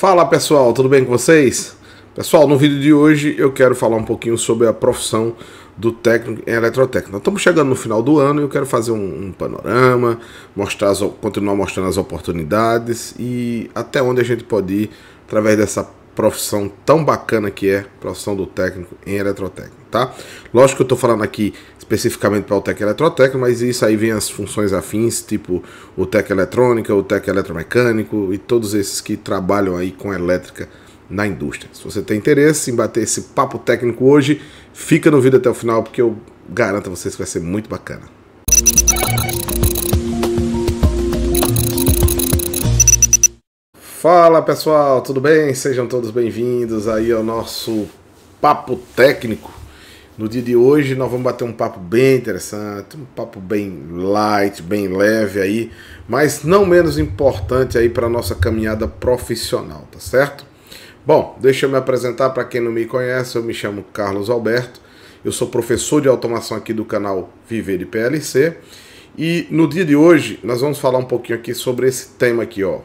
Fala pessoal, tudo bem com vocês? Pessoal, no vídeo de hoje eu quero falar um pouquinho sobre a profissão do técnico em eletrotécnica. Nós estamos chegando no final do ano e eu quero fazer um panorama, continuar mostrando as oportunidades e até onde a gente pode ir através dessa profissão tão bacana que é a profissão do técnico em eletrotécnica, tá? Lógico que eu estou falando aqui especificamente para o técnico eletrotécnico, mas isso aí vem as funções afins, tipo o técnico eletrônica, o técnico eletromecânico e todos esses que trabalham aí com elétrica na indústria. Se você tem interesse em bater esse papo técnico hoje, fica no vídeo até o final, porque eu garanto a vocês que vai ser muito bacana. Fala pessoal, tudo bem? Sejam todos bem-vindos aí ao nosso papo técnico. No dia de hoje nós vamos bater um papo bem interessante, um papo bem light, bem leve aí, mas não menos importante aí para a nossa caminhada profissional, tá certo? Bom, deixa eu me apresentar para quem não me conhece, eu me chamo Carlos Alberto, eu sou professor de automação aqui do canal Viver de PLC e no dia de hoje nós vamos falar um pouquinho aqui sobre esse tema aqui, ó,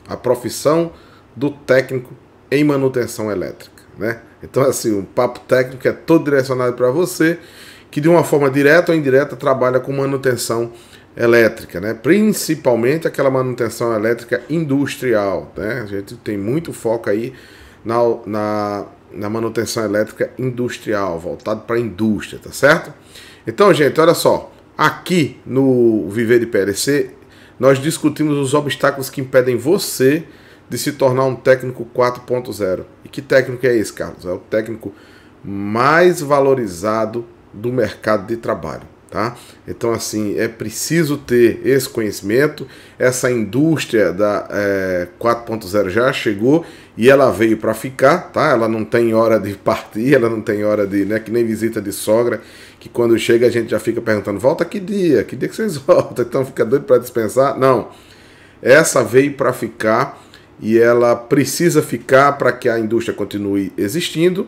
a profissão do técnico em manutenção elétrica, né? Então assim, o papo técnico é todo direcionado para você que de uma forma direta ou indireta trabalha com manutenção elétrica, né? Principalmente aquela manutenção elétrica industrial, né? A gente tem muito foco aí na manutenção elétrica industrial, voltado para a indústria, tá certo? Então, gente, olha só, aqui no Viver de PLC, nós discutimos os obstáculos que impedem você de se tornar um técnico 4.0. E que técnico é esse, Carlos? É o técnico mais valorizado do mercado de trabalho, tá? Então, assim, é preciso ter esse conhecimento. Essa indústria da 4.0 já chegou e ela veio para ficar, tá? Ela não tem hora de partir, ela não tem hora de, né, que nem visita de sogra, que quando chega a gente já fica perguntando, volta que dia que vocês voltam? Então fica doido para dispensar? Não, essa veio para ficar e ela precisa ficar para que a indústria continue existindo.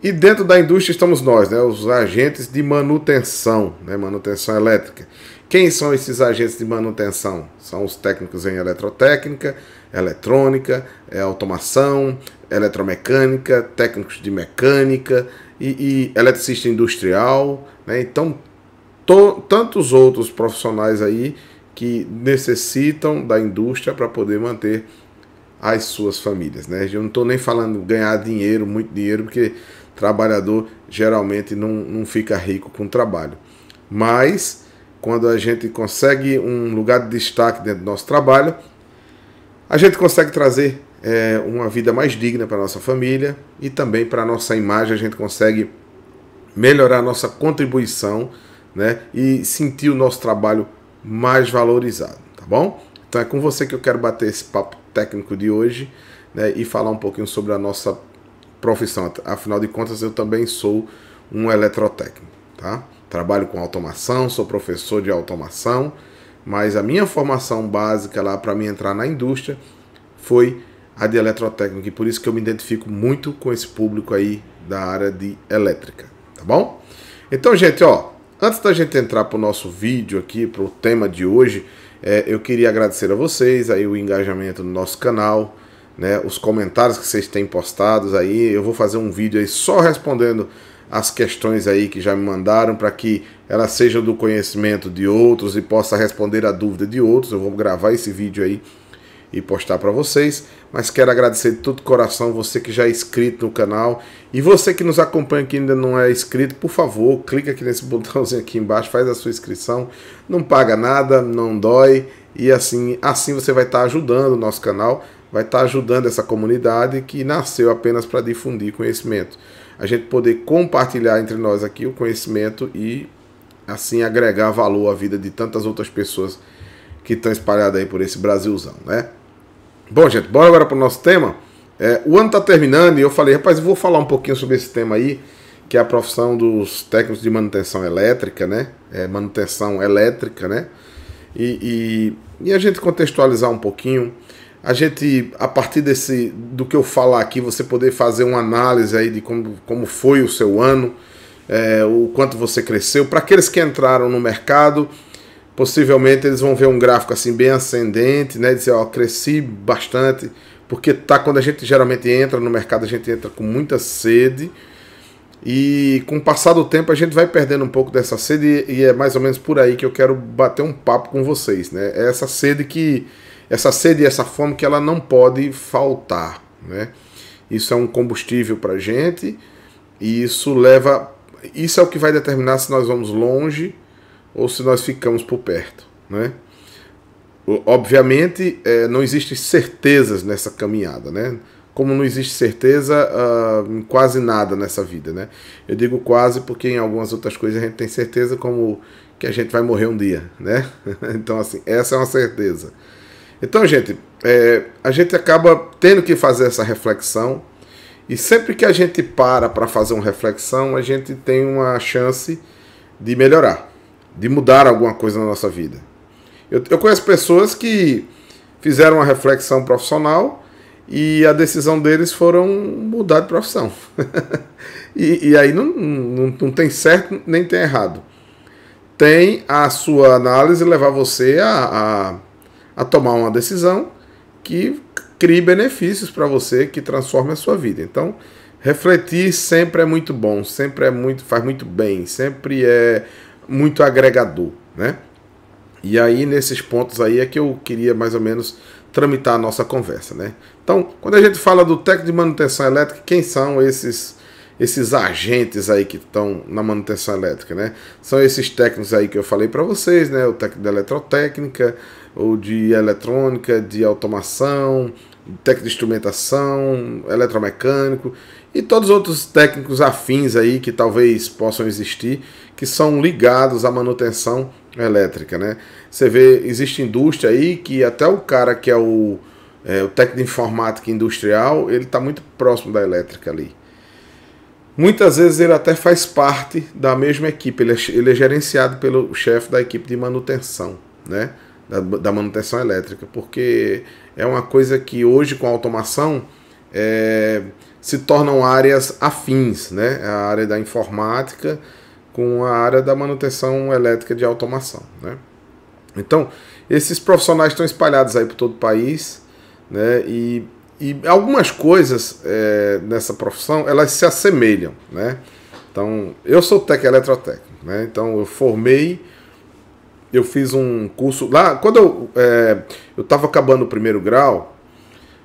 E dentro da indústria estamos nós, né, os agentes de manutenção, né, manutenção elétrica. Quem são esses agentes de manutenção? São os técnicos em eletrotécnica, eletrônica, automação, eletromecânica, técnicos de mecânica e eletricista industrial, né? Então, tantos outros profissionais aí que necessitam da indústria para poder manter as suas famílias, né? Eu não estou nem falando ganhar dinheiro, muito dinheiro, porque trabalhador geralmente não fica rico com trabalho. Mas quando a gente consegue um lugar de destaque dentro do nosso trabalho, a gente consegue trazer uma vida mais digna para a nossa família e também para a nossa imagem. A gente consegue melhorar a nossa contribuição, né, e sentir o nosso trabalho mais valorizado, tá bom? Então é com você que eu quero bater esse papo técnico de hoje, né, e falar um pouquinho sobre a nossa profissão. Afinal de contas, eu também sou um eletrotécnico, tá? Trabalho com automação, sou professor de automação, mas a minha formação básica lá para mim entrar na indústria foi a de eletrotécnica, e por isso que eu me identifico muito com esse público aí da área de elétrica, tá bom? Então, gente, ó, antes da gente entrar para o nosso vídeo aqui, para o tema de hoje, eu queria agradecer a vocês aí o engajamento no nosso canal, né, os comentários que vocês têm postados aí. Eu vou fazer um vídeo aí só respondendo as questões aí que já me mandaram, para que elas sejam do conhecimento de outros e possa responder a dúvida de outros. Eu vou gravar esse vídeo aí e postar para vocês, mas quero agradecer de todo o coração você que já é inscrito no canal e você que nos acompanha que ainda não é inscrito, por favor, clica aqui nesse botãozinho aqui embaixo, faz a sua inscrição, não paga nada, não dói, e assim você vai estar ajudando o nosso canal, vai estar ajudando essa comunidade que nasceu apenas para difundir conhecimento, a gente poder compartilhar entre nós aqui o conhecimento e assim agregar valor à vida de tantas outras pessoas que estão espalhadas aí por esse Brasilzão, né? Bom, gente, bora agora para o nosso tema. O ano está terminando e eu falei, rapaz, eu vou falar um pouquinho sobre esse tema aí, que é a profissão dos técnicos de manutenção elétrica, né? Manutenção elétrica, né? E a gente contextualizar um pouquinho, a gente, a partir do que eu falar aqui, você poder fazer uma análise aí de como foi o seu ano, o quanto você cresceu. Para aqueles que entraram no mercado, possivelmente eles vão ver um gráfico assim bem ascendente, né? Dizer, ó, cresci bastante, porque quando a gente geralmente entra no mercado, a gente entra com muita sede, e com o passar do tempo a gente vai perdendo um pouco dessa sede, e é mais ou menos por aí que eu quero bater um papo com vocês, né? É essa sede e essa fome que ela não pode faltar, né? Isso é um combustível para a gente, e isso é o que vai determinar se nós vamos longe ou se nós ficamos por perto, né? Obviamente, não existem certezas nessa caminhada, né? Como não existe certeza em quase nada nessa vida, né? Eu digo quase porque em algumas outras coisas a gente tem certeza, como que a gente vai morrer um dia, né? Então, assim, essa é uma certeza. Então, gente, a gente acaba tendo que fazer essa reflexão, e sempre que a gente para fazer uma reflexão, a gente tem uma chance de melhorar, de mudar alguma coisa na nossa vida. Eu conheço pessoas que fizeram uma reflexão profissional e a decisão deles foram mudar de profissão. e aí não tem certo nem tem errado. Tem a sua análise levar você a tomar uma decisão que crie benefícios para você, que transforme a sua vida. Então, refletir sempre é muito bom, faz muito bem, sempre é muito agregador, né? E aí, nesses pontos aí é que eu queria mais ou menos tramitar a nossa conversa, né? Então, quando a gente fala do técnico de manutenção elétrica, quem são esses agentes aí que estão na manutenção elétrica, né? São esses técnicos aí que eu falei para vocês, né? O técnico de eletrotécnica, ou de eletrônica, de automação, técnico de instrumentação, eletromecânico e todos os outros técnicos afins aí que talvez possam existir, que são ligados à manutenção elétrica, né? Você vê, existe indústria aí que até o cara que é o técnico de informática industrial, ele está muito próximo da elétrica ali. Muitas vezes ele até faz parte da mesma equipe, ele é gerenciado pelo chefe da equipe de manutenção, né? Da manutenção elétrica, porque é uma coisa que hoje com a automação se tornam áreas afins, né? A área da informática com a área da manutenção elétrica de automação, né? Então, esses profissionais estão espalhados aí por todo o país, né? E algumas coisas nessa profissão, elas se assemelham, né? Então, eu sou eletrotécnico, né? Então, eu fiz um curso lá, quando eu estava acabando o primeiro grau,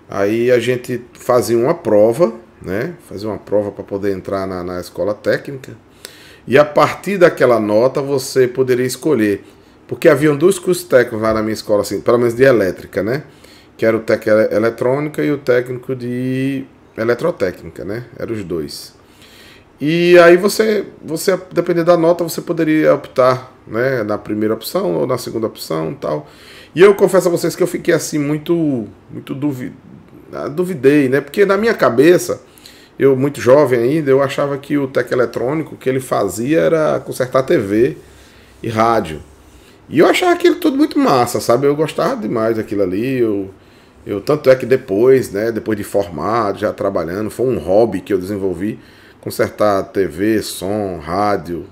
aí a gente fazia uma prova, né? Fazia uma prova para poder entrar na escola técnica, e a partir daquela nota você poderia escolher, porque haviam dois cursos técnicos lá na minha escola, assim, pelo menos de elétrica, né? Que era o técnico de eletrônica e o técnico de eletrotécnica, né? Eram os dois. E aí você, dependendo da nota, você poderia optar, né, na primeira opção ou na segunda opção e tal. E eu confesso a vocês que eu fiquei assim muito duvidei, né? Porque na minha cabeça, eu muito jovem ainda, eu achava que o técnico eletrônico, o que ele fazia era consertar TV e rádio. E eu achava aquilo tudo muito massa, sabe? Eu gostava demais daquilo ali. Tanto é que depois, né, depois de formado, já trabalhando, foi um hobby que eu desenvolvi, consertar TV, som, rádio,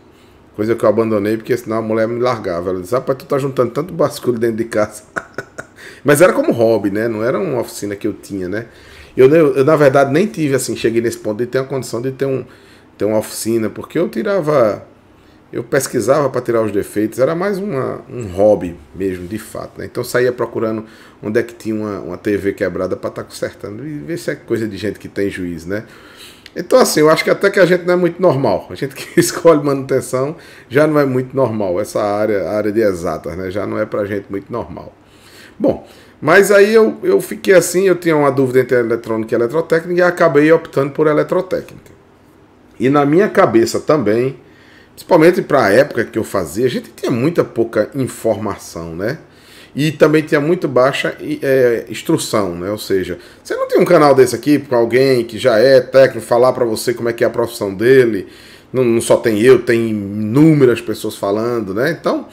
coisa que eu abandonei porque senão a mulher me largava. Ela disse: rapaz, tu tá juntando tanto basculho dentro de casa. Mas era como hobby, né? Não era uma oficina que eu tinha, né? Eu na verdade nem tive assim, cheguei nesse ponto de ter a condição de ter uma oficina, porque eu pesquisava para tirar os defeitos, era mais um hobby mesmo, de fato, né? Então eu saía procurando onde é que tinha uma TV quebrada para estar consertando, e ver se é coisa de gente que tem juízo, né? Então assim, eu acho que até que a gente não é muito normal, a gente que escolhe manutenção já não é muito normal, essa área de exatas, né? Já não é pra gente muito normal. Bom, mas aí eu fiquei assim, eu tinha uma dúvida entre eletrônica e eletrotécnica, e acabei optando por eletrotécnica. E na minha cabeça também, principalmente para a época que eu fazia, a gente tinha muita pouca informação, né? E também tinha muito baixa instrução, né? Ou seja, você não tem um canal desse aqui para alguém que já é técnico falar para você como é que é a profissão dele. Não só tem eu, tem inúmeras pessoas falando, né? Então,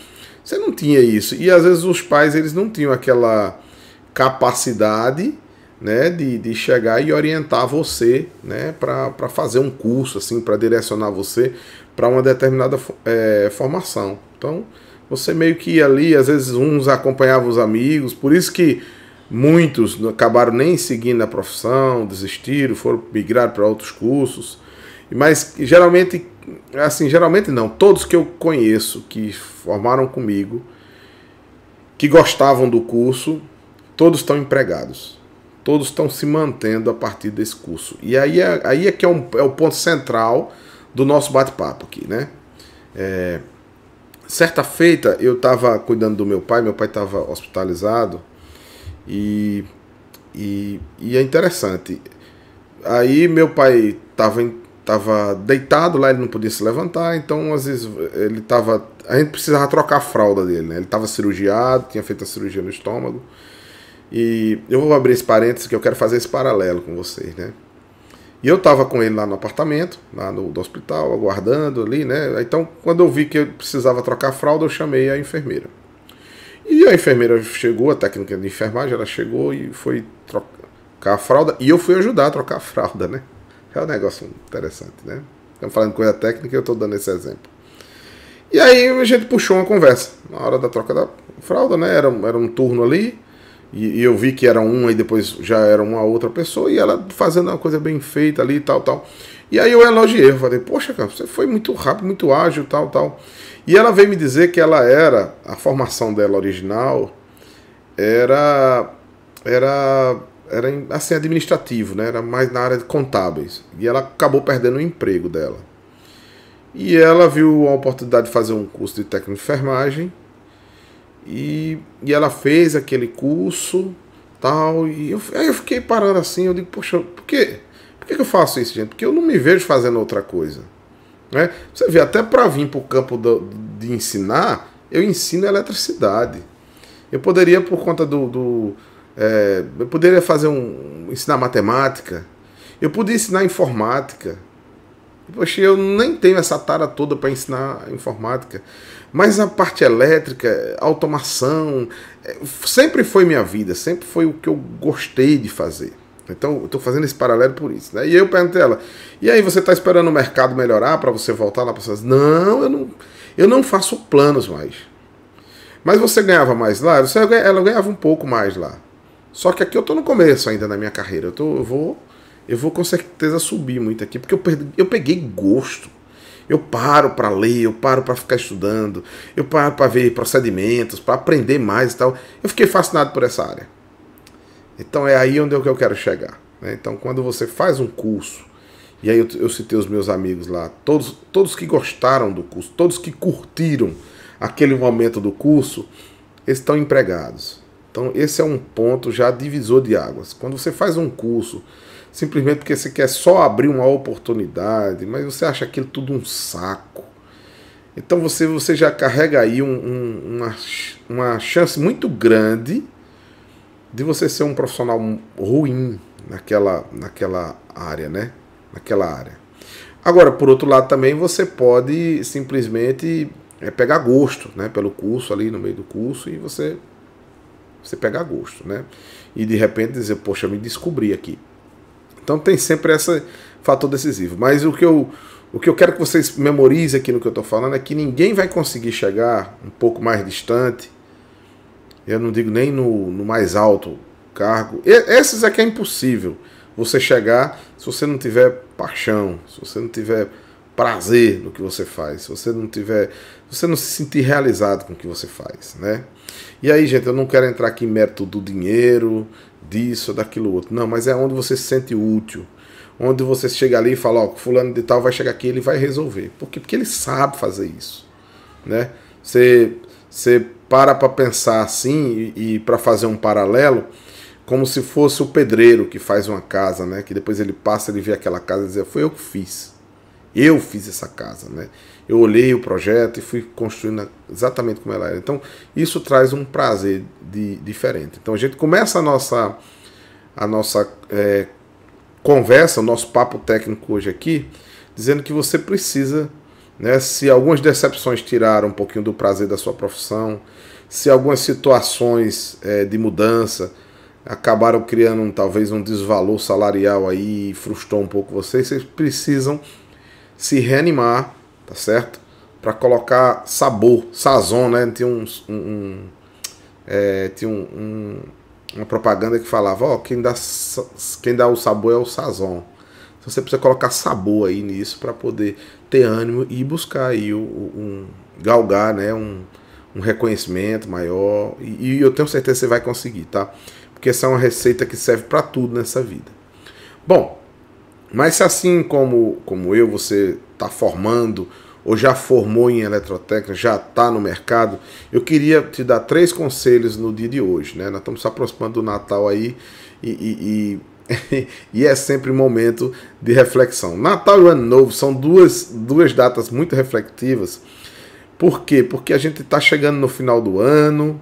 você não tinha isso. E às vezes os pais, eles não tinham aquela capacidade, né, de chegar e orientar você, né, para fazer um curso, assim, para direcionar você para uma determinada formação. Então, você meio que ia ali, às vezes uns acompanhavam os amigos, por isso que Muitos acabaram nem seguindo a profissão, desistiram, foram migrar para outros cursos. Mas geralmente, assim, geralmente não, todos que eu conheço que formaram comigo, que gostavam do curso, todos estão empregados. Todos estão se mantendo a partir desse curso. E aí é que é o ponto central do nosso bate-papo aqui, né? Certa feita, eu estava cuidando do meu pai estava hospitalizado, e é interessante. Aí meu pai estava deitado lá, ele não podia se levantar, então às vezes a gente precisava trocar a fralda dele, né? Ele estava cirurgiado, tinha feito a cirurgia no estômago. E eu vou abrir esse parênteses que eu quero fazer esse paralelo com vocês, né? E eu estava com ele lá no apartamento, lá do hospital, aguardando ali, né? Então, quando eu vi que eu precisava trocar a fralda, eu chamei a enfermeira. E a enfermeira chegou, a técnica de enfermagem, ela chegou e foi trocar a fralda. E eu fui ajudar a trocar a fralda, né? É um negócio interessante, né? Estamos falando de coisa técnica e eu estou dando esse exemplo. E aí a gente puxou uma conversa na hora da troca da fralda, né? Era um turno ali. E eu vi que era uma e depois já era uma outra pessoa, e ela fazendo uma coisa bem feita ali, tal. E aí eu elogiei, eu falei, poxa, cara, você foi muito rápido, muito ágil, tal. E ela veio me dizer que a formação dela original era assim, administrativo, né? Era mais na área de contábeis. E ela acabou perdendo o emprego dela. E ela viu a oportunidade de fazer um curso de técnico de enfermagem. E ela fez aquele curso, tal, e aí eu fiquei parando assim, eu digo, poxa, por que eu faço isso, gente? Porque eu não me vejo fazendo outra coisa, né? Você vê, até para vir para o campo de ensinar, eu ensino eletricidade. Eu poderia, por conta eu poderia ensinar matemática, eu podia ensinar informática. Poxa, eu nem tenho essa tara toda para ensinar informática. Mas a parte elétrica, automação, sempre foi minha vida, sempre foi o que eu gostei de fazer. Então, eu estou fazendo esse paralelo por isso, né? E aí eu perguntei a ela, e aí, você está esperando o mercado melhorar para você voltar lá para essas? Não, eu não faço planos mais. Mas você ganhava mais lá? Ela ganhava um pouco mais lá. Só que aqui eu estou no começo ainda na minha carreira. Eu vou com certeza subir muito aqui, porque eu peguei gosto. Eu paro para ler, eu paro para ficar estudando, eu paro para ver procedimentos, para aprender mais e tal. Eu fiquei fascinado por essa área. Então é aí onde eu quero chegar, né? Então, quando você faz um curso, e aí eu citei os meus amigos lá, todos que gostaram do curso, todos que curtiram aquele momento do curso, eles estão empregados. Então esse é um ponto já divisor de águas. Quando você faz um curso simplesmente porque você quer só abrir uma oportunidade, mas você acha aquilo tudo um saco, então você já carrega aí uma chance muito grande de você ser um profissional ruim naquela área, né? Naquela área. Agora, por outro lado, também você pode simplesmente pegar gosto, né? Pelo curso ali no meio do curso, e você pegar gosto, né? E de repente dizer, poxa, eu me descobri aqui. Então tem sempre esse fator decisivo. Mas o que eu quero que vocês memorizem aqui no que eu estou falando é que ninguém vai conseguir chegar um pouco mais distante, eu não digo nem no mais alto cargo. Esses é que é impossível você chegar se você não tiver paixão, se você não tiver prazer no que você faz, se você não se sentir realizado com o que você faz, né? E aí, gente, eu não quero entrar aqui em mérito do dinheiro, disso, daquilo outro. Não, mas é onde você se sente útil. Onde você chega ali e fala, ó, fulano de tal vai chegar aqui, ele vai resolver. Por quê? Porque ele sabe fazer isso, né? Você para pensar assim e para fazer um paralelo, como se fosse o pedreiro que faz uma casa, né? Que depois ele passa, ele vê aquela casa e diz, foi eu que fiz. Eu fiz essa casa, né? Eu olhei o projeto e fui construindo exatamente como ela era. Então, isso traz um prazer diferente. Então, a gente começa a nossa conversa, o nosso papo técnico hoje aqui, dizendo que você precisa, né? Se algumas decepções tiraram um pouquinho do prazer da sua profissão, se algumas situações de mudança acabaram criando talvez um desvalor salarial aí e frustrou um pouco vocês precisam se reanimar, tá certo? Para colocar sabor, sazon, né? Tinha uma propaganda que falava, ó, quem dá o sabor é o sazon. Então você precisa colocar sabor aí nisso para poder ter ânimo e buscar aí galgar, né, um reconhecimento maior. E eu tenho certeza que você vai conseguir, tá? Porque essa é uma receita que serve para tudo nessa vida. Bom, mas se assim como você está formando ou já formou em eletrotécnica, já está no mercado, eu queria te dar 3 conselhos no dia de hoje, né? Nós estamos se aproximando do Natal aí e é sempre um momento de reflexão. Natal e o Ano Novo são duas datas muito reflexivas. Por quê? Porque a gente está chegando no final do ano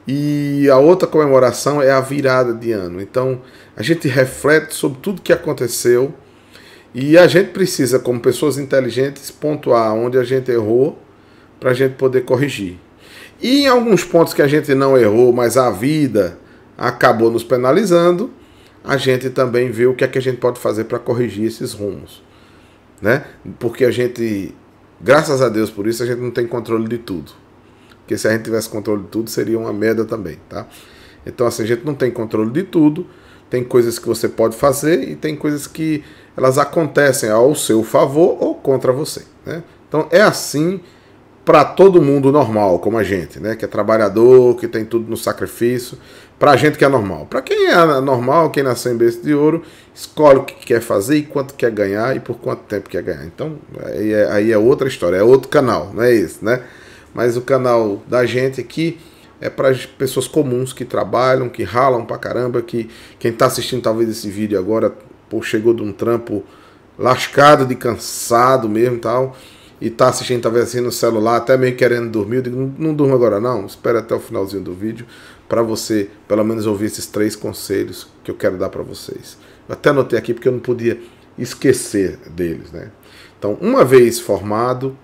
e a outra comemoração é a virada de ano. Então a gente reflete sobre tudo que aconteceu e a gente precisa, como pessoas inteligentes, pontuar onde a gente errou para a gente poder corrigir. E em alguns pontos que a gente não errou, mas a vida acabou nos penalizando, a gente também vê o que é que a gente pode fazer para corrigir esses rumos, né? Porque a gente, graças a Deus por isso, a gente não tem controle de tudo. Porque se a gente tivesse controle de tudo, seria uma merda também, tá? Então assim, a gente não tem controle de tudo, tem coisas que você pode fazer e tem coisas que elas acontecem ao seu favor ou contra você, né? Então é assim para todo mundo normal, como a gente, né? Que é trabalhador, que tem tudo no sacrifício. Pra gente que é normal. Pra quem é normal, quem nasceu em berço de ouro, escolhe o que quer fazer e quanto quer ganhar e por quanto tempo quer ganhar. Então, aí é outra história, é outro canal, não é esse, né? Mas o canal da gente aqui é para pessoas comuns que trabalham, que ralam pra caramba, que quem tá assistindo talvez esse vídeo agora, pô, chegou de um trampo lascado de cansado mesmo e tal, e tá assistindo talvez assim no celular, até meio querendo dormir. Eu digo, não durma agora não, espera até o finalzinho do vídeo, para você, pelo menos, ouvir esses 3 conselhos que eu quero dar para vocês. Eu até anotei aqui porque eu não podia esquecer deles, né? Então, uma vez formado,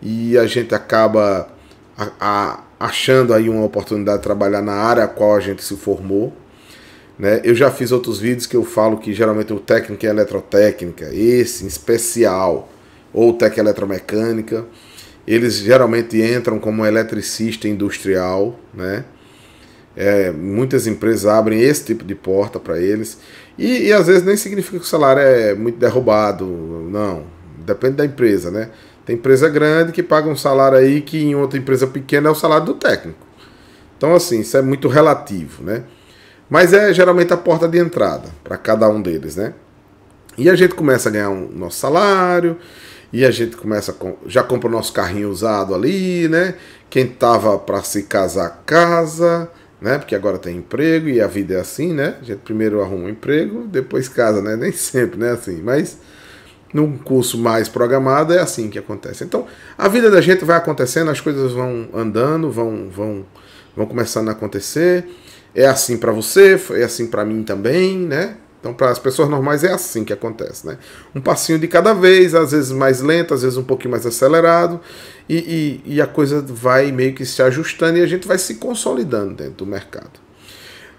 e a gente acaba achando aí uma oportunidade de trabalhar na área a qual a gente se formou, né? Eu já fiz outros vídeos que eu falo que geralmente o técnico em eletrotécnica, esse em especial, ou técnica eletromecânica, eles geralmente entram como eletricista industrial, né? Muitas empresas abrem esse tipo de porta para eles e às vezes nem significa que o salário é muito derrubado, não, depende da empresa, né? Tem empresa grande que paga um salário aí que em outra empresa pequena é o salário do técnico. Então assim, isso é muito relativo, né? Mas é geralmente a porta de entrada para cada um deles, né? E a gente começa a ganhar o nosso salário e a gente já compra o nosso carrinho usado ali, né? Quem tava para se casar, casa, né? Porque agora tem emprego e a vida é assim, né? A gente primeiro arruma um emprego, depois casa, né? Nem sempre, né? Assim, mas num curso mais programado é assim que acontece. Então, a vida da gente vai acontecendo, as coisas vão andando, vão começando a acontecer. É assim para você, é assim para mim também, né? Então, para as pessoas normais é assim que acontece, né? Um passinho de cada vez, às vezes mais lento, às vezes um pouquinho mais acelerado, e a coisa vai meio que se ajustando e a gente vai se consolidando dentro do mercado.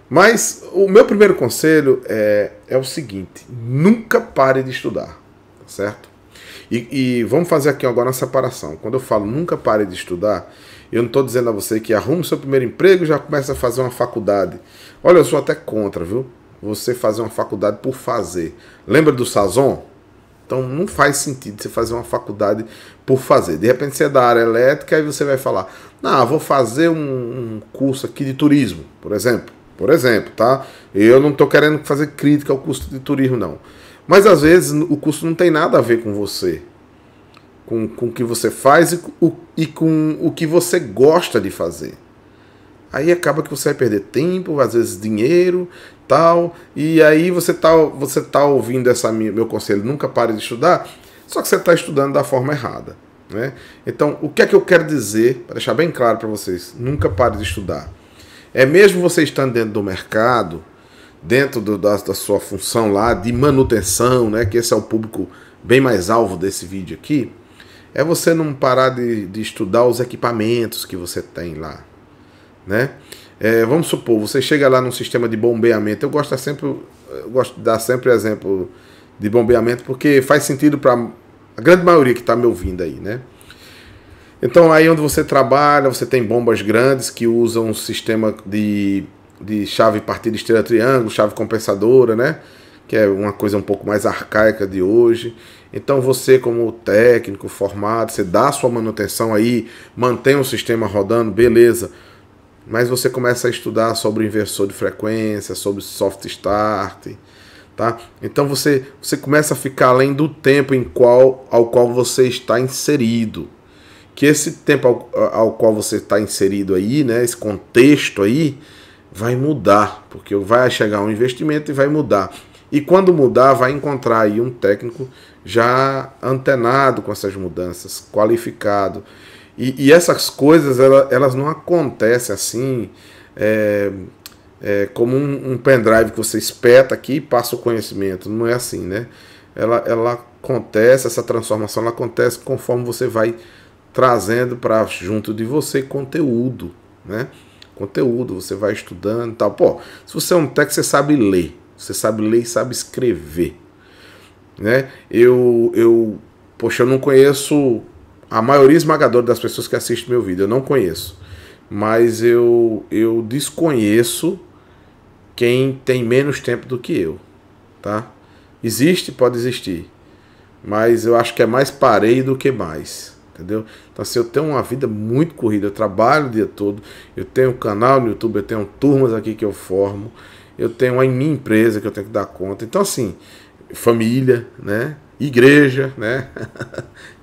Mas o meu primeiro conselho é o seguinte: nunca pare de estudar, tá certo? E vamos fazer aqui agora uma separação. Quando eu falo nunca pare de estudar, eu não estou dizendo a você que arrume seu primeiro emprego e já começa a fazer uma faculdade. Olha, eu sou até contra, viu? Você fazer uma faculdade por fazer. Lembra do Sazon? Então não faz sentido você fazer uma faculdade por fazer. De repente você é da área elétrica e você vai falar, não, vou fazer um curso aqui de turismo, por exemplo. Por exemplo, tá? Eu não estou querendo fazer crítica ao curso de turismo, não. Mas às vezes o curso não tem nada a ver com você. Com o que você faz e com o que você gosta de fazer. Aí acaba que você vai perder tempo, às vezes dinheiro, tal, e aí você tá ouvindo meu conselho, nunca pare de estudar, só que você está estudando da forma errada, né? Então, o que é que eu quero dizer, para deixar bem claro para vocês, nunca pare de estudar. É mesmo você estando dentro do mercado, dentro da sua função lá de manutenção, né, que esse é o público bem mais alvo desse vídeo aqui, é você não parar de estudar os equipamentos que você tem lá, né? Vamos supor, você chega lá num sistema de bombeamento. Eu gosto de dar sempre exemplo de bombeamento porque faz sentido para a grande maioria que está me ouvindo aí, né? Então aí onde você trabalha, você tem bombas grandes que usam um sistema de de chave partida estrela triângulo, chave compensadora, né? Que é uma coisa um pouco mais arcaica de hoje. Então você, como técnico formado, você dá a sua manutenção aí, mantém o sistema rodando, beleza. Mas você começa a estudar sobre inversor de frequência, sobre soft start, tá? Então você começa a ficar além do tempo ao qual você está inserido. Que esse tempo ao qual você está inserido aí, né, esse contexto aí, vai mudar, porque vai chegar um investimento e vai mudar. E quando mudar, vai encontrar aí um técnico já antenado com essas mudanças, qualificado. E essas coisas, elas não acontecem assim, como um pendrive que você espeta aqui e passa o conhecimento. Não é assim, né? Ela acontece, essa transformação ela acontece conforme você vai trazendo para junto de você conteúdo, né? Conteúdo, você vai estudando e tal. Pô, se você é um técnico, você sabe ler. Você sabe ler e sabe escrever, né? Poxa, eu não conheço a maioria esmagadora das pessoas que assistem meu vídeo. Eu não conheço. Mas eu desconheço quem tem menos tempo do que eu, tá? Existe? Pode existir. Mas eu acho que é mais parei do que mais. Entendeu? Então, assim, eu tenho uma vida muito corrida, eu trabalho o dia todo, eu tenho um canal no YouTube, eu tenho turmas aqui que eu formo, eu tenho uma em minha empresa que eu tenho que dar conta. Então, assim, família, né? Igreja, né?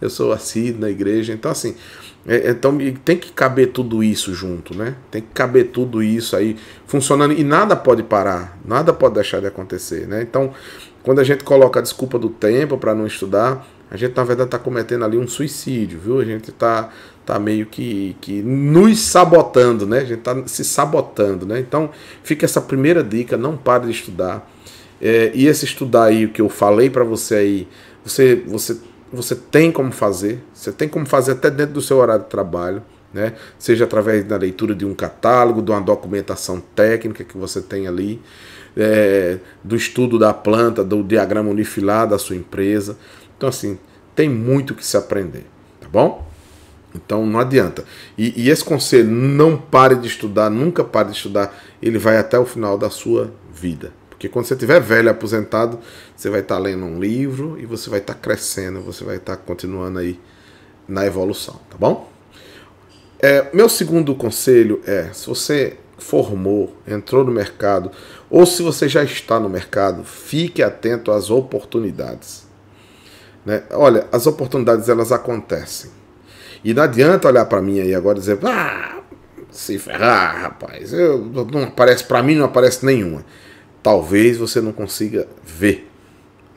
Eu sou assíduo na igreja. Então, assim, então tem que caber tudo isso junto, né? Tem que caber tudo isso aí funcionando e nada pode parar, nada pode deixar de acontecer, né? Então, quando a gente coloca a desculpa do tempo para não estudar, a gente, na verdade, está cometendo ali um suicídio, viu? A gente tá meio que nos sabotando, né? A gente está se sabotando, né? Então, fica essa primeira dica, não pare de estudar. E esse estudar aí, o que eu falei para você aí, você tem como fazer. Você tem como fazer até dentro do seu horário de trabalho, né? Seja através da leitura de um catálogo, de uma documentação técnica que você tem ali, do estudo da planta, do diagrama unifilar da sua empresa. Então, assim, tem muito que se aprender, tá bom? Então, não adianta. E esse conselho, não pare de estudar, nunca pare de estudar, ele vai até o final da sua vida. Porque quando você estiver velho, aposentado, você vai estar lendo um livro e você vai estar crescendo, você vai estar continuando aí na evolução, tá bom? Meu segundo conselho se você formou, entrou no mercado, ou se você já está no mercado, fique atento às oportunidades. Né? Olha, as oportunidades elas acontecem. E não adianta olhar para mim aí agora e dizer, se ferrar, rapaz, não aparece para mim, não aparece nenhuma. Talvez você não consiga ver,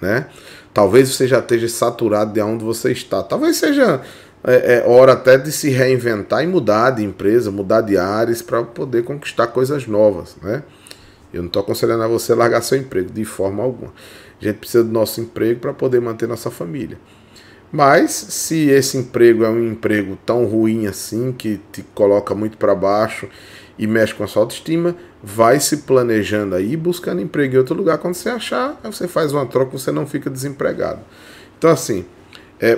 né? Talvez você já esteja saturado de onde você está. Talvez seja hora até de se reinventar e mudar de empresa, mudar de áreas para poder conquistar coisas novas, né? Eu não estou aconselhando a você largar seu emprego de forma alguma. A gente precisa do nosso emprego para poder manter nossa família. Mas se esse emprego é um emprego tão ruim assim, que te coloca muito para baixo e mexe com a sua autoestima, vai se planejando aí, buscando emprego em outro lugar. Quando você achar, você faz uma troca, você não fica desempregado. Então, assim,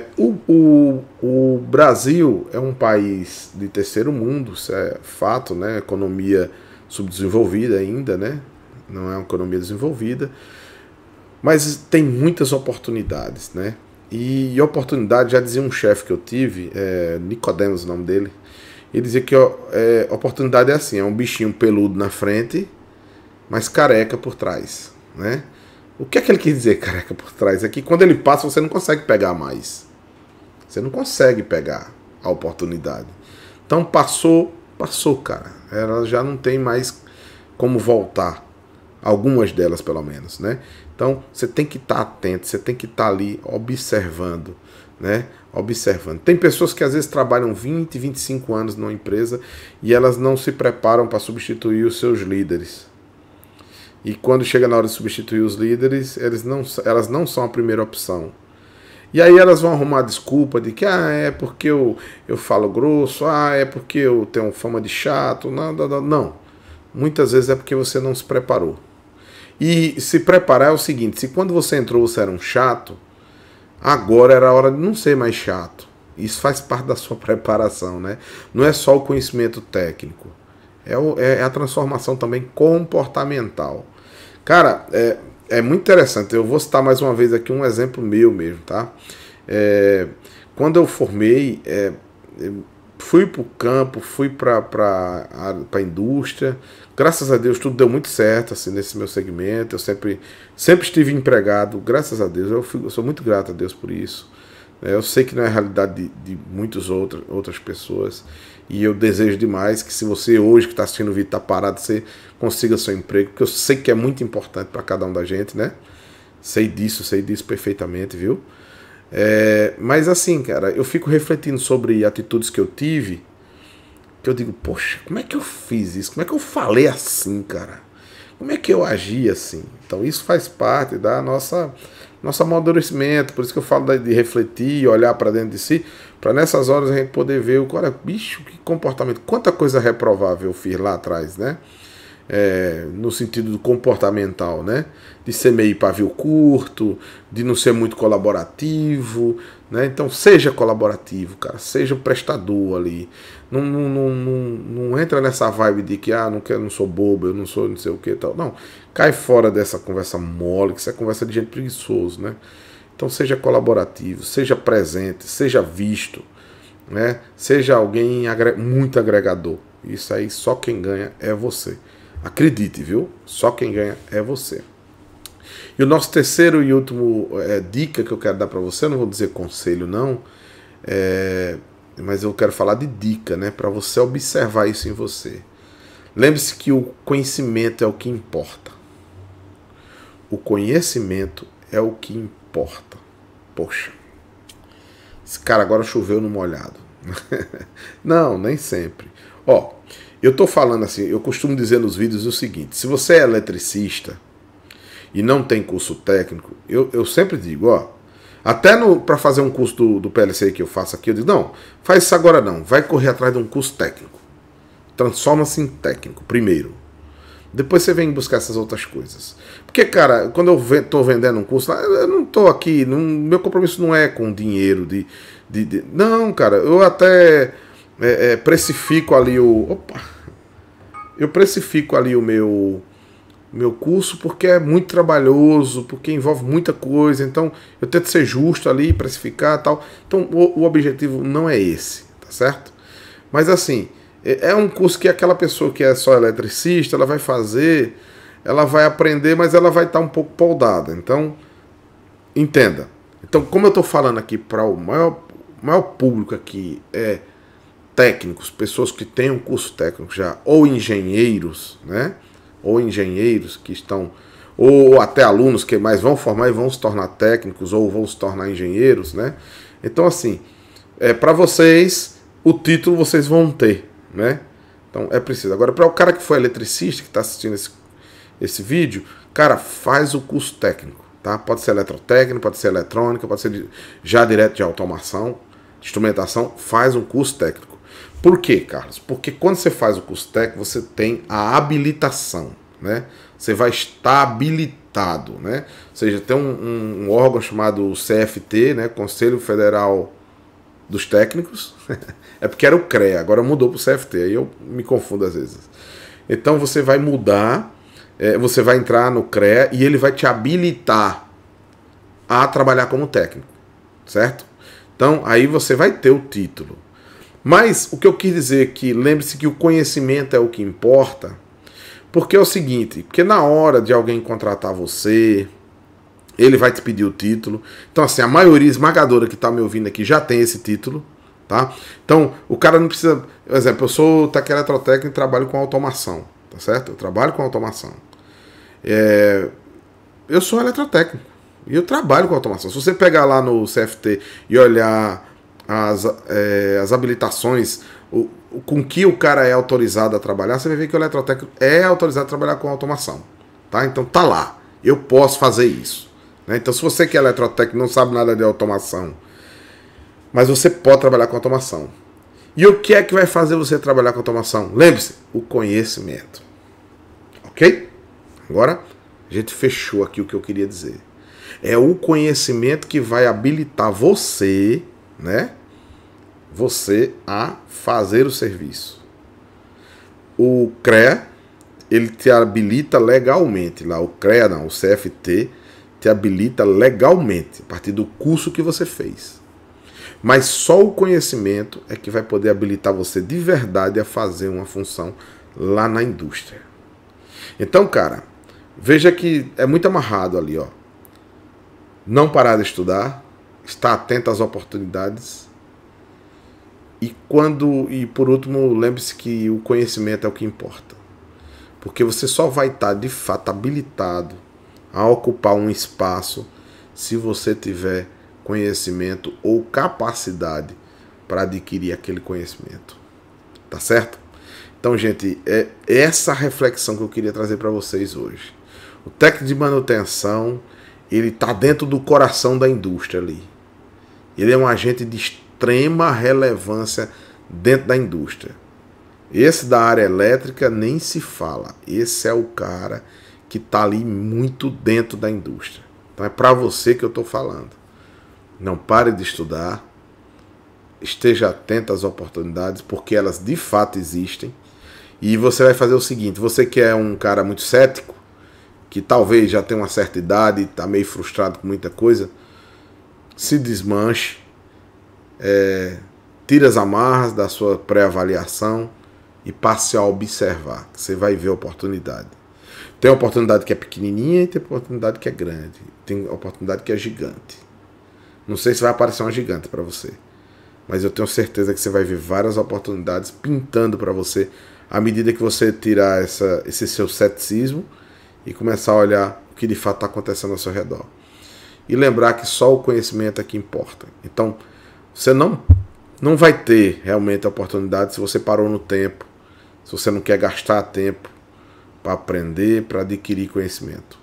o Brasil é um país de terceiro mundo, isso é fato, né? Economia subdesenvolvida ainda, né? Não é uma economia desenvolvida, mas tem muitas oportunidades, né? E oportunidade, já dizia um chefe que eu tive, Nicodemos o nome dele, ele dizia que oportunidade é assim, é um bichinho peludo na frente, mas careca por trás, né? O que é que ele quis dizer, careca por trás? É que quando ele passa, você não consegue pegar mais. Você não consegue pegar a oportunidade. Então passou, cara. Ela já não tem mais como voltar. Algumas delas, pelo menos, né? Então, você tem que estar atento, você tem que estar ali observando, né? Observando. Tem pessoas que às vezes trabalham 20, 25 anos numa empresa e elas não se preparam para substituir os seus líderes. E quando chega na hora de substituir os líderes, elas não são a primeira opção. E aí elas vão arrumar desculpa de que é porque eu falo grosso, é porque eu tenho fama de chato. Não. Muitas vezes é porque você não se preparou. E se preparar é o seguinte, se quando você entrou você era um chato, agora era a hora de não ser mais chato. Isso faz parte da sua preparação, né? Não é só o conhecimento técnico, É a transformação também comportamental. Cara, é muito interessante. Eu vou citar mais uma vez aqui um exemplo meu mesmo, tá? Quando eu formei, fui para o campo, fui para a indústria. Graças a Deus tudo deu muito certo assim, nesse meu segmento. Eu sempre estive empregado, graças a Deus. Eu sou muito grato a Deus por isso. Eu sei que não é a realidade de muitas outras pessoas. E eu desejo demais que, se você hoje que está assistindo o vídeo está parado, você consiga seu emprego, porque eu sei que é muito importante para cada um da gente, né? Sei disso perfeitamente, viu? Mas assim, cara, eu fico refletindo sobre atitudes que eu tive, que eu digo, poxa, como é que eu fiz isso? Como é que eu falei assim, cara? Como é que eu agi assim? Então isso faz parte da nosso amadurecimento, por isso que eu falo de refletir, olhar para dentro de si, para nessas horas a gente poder ver o cara, bicho, que comportamento, quanta coisa reprovável eu fiz lá atrás, né? No sentido do comportamental, né? De ser meio pavio curto, de não ser muito colaborativo, né? Então seja colaborativo, cara, seja um prestador ali. Não entra nessa vibe de que não sou bobo, eu não sou não sei o que tal. Não, cai fora dessa conversa mole, que isso é conversa de gente preguiçoso, né? Então seja colaborativo, seja presente, seja visto, né? Seja alguém muito agregador. Isso aí só quem ganha é você. Acredite, viu? Só quem ganha é você. E o nosso terceiro e último dica que eu quero dar para você, eu não vou dizer conselho não, mas eu quero falar de dica, né? Para você observar isso em você. Lembre-se que o conhecimento é o que importa. O conhecimento é o que importa. Poxa, esse cara agora choveu no molhado. Não, nem sempre. Ó, eu tô falando assim, eu costumo dizer nos vídeos o seguinte: se você é eletricista e não tem curso técnico, eu sempre digo, ó, até para fazer um curso do PLC que eu faço aqui, eu digo, não, faz isso agora não, vai correr atrás de um curso técnico. Transforma-se em técnico primeiro. Depois você vem buscar essas outras coisas. Porque, cara, quando eu tô vendendo um curso, eu não tô aqui, meu compromisso não é com dinheiro não, cara, eu até precifico ali eu precifico ali o meu curso porque é muito trabalhoso, porque envolve muita coisa, então eu tento ser justo ali, precificar e tal. Então o objetivo não é esse, tá certo? Mas assim, é um curso que aquela pessoa que é só eletricista, ela vai fazer, ela vai aprender, mas ela vai estar um pouco poldada. Então, entenda. Então, como eu estou falando aqui para o maior público aqui é técnicos, pessoas que têm um curso técnico já, ou engenheiros, né? Ou engenheiros que estão, ou até alunos que mais vão formar e vão se tornar técnicos, ou vão se tornar engenheiros, né? Então, assim, para vocês, o título vocês vão ter, né? Então, é preciso. Agora, para o cara que foi eletricista, que está assistindo esse vídeo, cara, faz o curso técnico, tá? Pode ser eletrotécnico, pode ser eletrônica, pode ser já direto de automação, de instrumentação, faz um curso técnico. Por quê, Carlos? Porque quando você faz o curso técnico, você tem a habilitação, né? Você vai estar habilitado, né? Ou seja, tem um órgão chamado CFT, né? Conselho Federal dos Técnicos. É porque era o CREA, agora mudou para o CFT, aí eu me confundo às vezes. Então você vai mudar, você vai entrar no CREA e ele vai te habilitar a trabalhar como técnico, certo? Então aí você vai ter o título. Mas o que eu quis dizer é que lembre-se que o conhecimento é o que importa, porque é o seguinte, porque na hora de alguém contratar você, ele vai te pedir o título. Então assim, a maioria esmagadora que está me ouvindo aqui já tem esse título, tá? Então o cara não precisa, por exemplo, eu sou eletrotécnico e trabalho com automação, tá certo? Eu trabalho com automação. Eu sou eletrotécnico e eu trabalho com automação. Se você pegar lá no CFT e olhar as habilitações, com que o cara é autorizado a trabalhar, você vai ver que o eletrotécnico é autorizado a trabalhar com automação, tá? Então tá lá, eu posso fazer isso, né? Então se você que é eletrotécnico não sabe nada de automação, mas você pode trabalhar com automação. E o que é que vai fazer você trabalhar com automação? Lembre-se, o conhecimento. Ok? Agora a gente fechou aqui o que eu queria dizer. É o conhecimento que vai habilitar você, né? Você a fazer o serviço. o CREA, ele te habilita legalmente, lá o CREA não, o CFT te habilita legalmente, a partir do curso que você fez. Mas só o conhecimento é que vai poder habilitar você de verdade a fazer uma função lá na indústria. Então, cara, veja que é muito amarrado ali, ó. Não parar de estudar, estar atento às oportunidades. E por último, lembre-se que o conhecimento é o que importa. Porque você só vai estar de fato habilitado a ocupar um espaço se você tiver conhecimento ou capacidade para adquirir aquele conhecimento. Tá certo? Então, gente, é essa reflexão que eu queria trazer para vocês hoje. O técnico de manutenção, ele está dentro do coração da indústria ali. Ele é um agente de extrema relevância dentro da indústria. Esse da área elétrica nem se fala. Esse é o cara que está ali muito dentro da indústria. Então é para você que eu estou falando. Não pare de estudar. Esteja atento às oportunidades, porque elas de fato existem. E você vai fazer o seguinte, você que é um cara muito cético, que talvez já tenha uma certa idade e está meio frustrado com muita coisa, se desmanche, tire as amarras da sua pré-avaliação e passe a observar, que você vai ver a oportunidade. Tem oportunidade que é pequenininha e tem oportunidade que é grande. Tem oportunidade que é gigante. Não sei se vai aparecer uma gigante para você, mas eu tenho certeza que você vai ver várias oportunidades pintando para você à medida que você tirar esse seu ceticismo e começar a olhar o que de fato está acontecendo ao seu redor. E lembrar que só o conhecimento é que importa. Então, você não vai ter realmente a oportunidade se você parou no tempo, se você não quer gastar tempo para aprender, para adquirir conhecimento.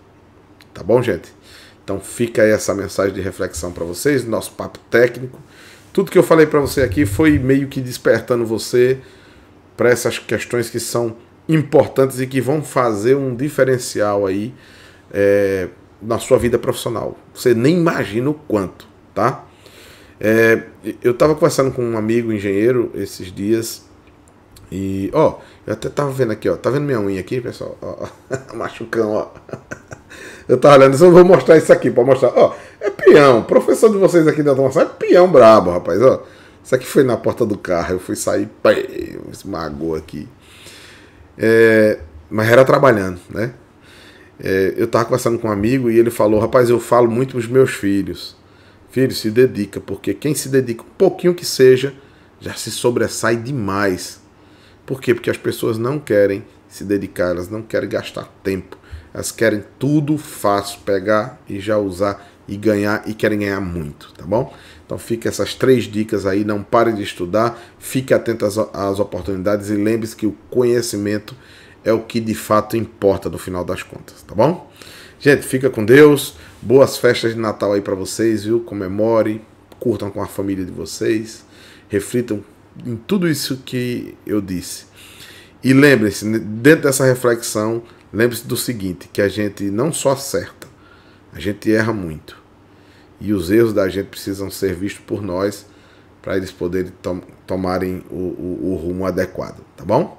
Tá bom, gente? Então fica aí essa mensagem de reflexão para vocês, nosso papo técnico. Tudo que eu falei para você aqui foi meio que despertando você para essas questões que são importantes e que vão fazer um diferencial aí na sua vida profissional. Você nem imagina o quanto, tá? Eu estava conversando com um amigo engenheiro esses dias e, ó, eu até tava vendo aqui, ó, tá vendo minha unha aqui, pessoal? Ó, machucão, ó. Eu tava olhando, eu vou mostrar isso aqui, pra mostrar, ó, é peão, professor de vocês aqui da automação, é peão brabo, rapaz, ó. Isso aqui foi na porta do carro, eu fui sair, esmagou aqui. Mas era trabalhando, né? Eu tava conversando com um amigo e ele falou, rapaz, eu falo muito pros meus filhos. Filho, se dedica, porque quem se dedica um pouquinho que seja, já se sobressai demais. Por quê? Porque as pessoas não querem se dedicar, elas não querem gastar tempo. Elas querem tudo fácil, pegar e já usar e ganhar, e querem ganhar muito, tá bom? Então fica essas 3 dicas aí, não pare de estudar, fique atento às oportunidades e lembre-se que o conhecimento é o que de fato importa no final das contas, tá bom? Gente, fica com Deus, boas festas de Natal aí para vocês, viu? Comemore, curtam com a família de vocês, reflitam em tudo isso que eu disse. E lembre-se, dentro dessa reflexão, lembre-se do seguinte, que a gente não só acerta, a gente erra muito. E os erros da gente precisam ser vistos por nós para eles poderem tomarem o rumo adequado, tá bom?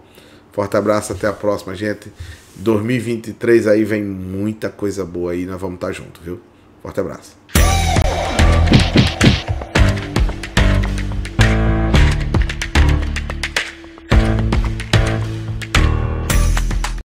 Forte abraço, até a próxima, gente. 2023 aí vem muita coisa boa aí, nós vamos estar juntos, viu? Forte abraço.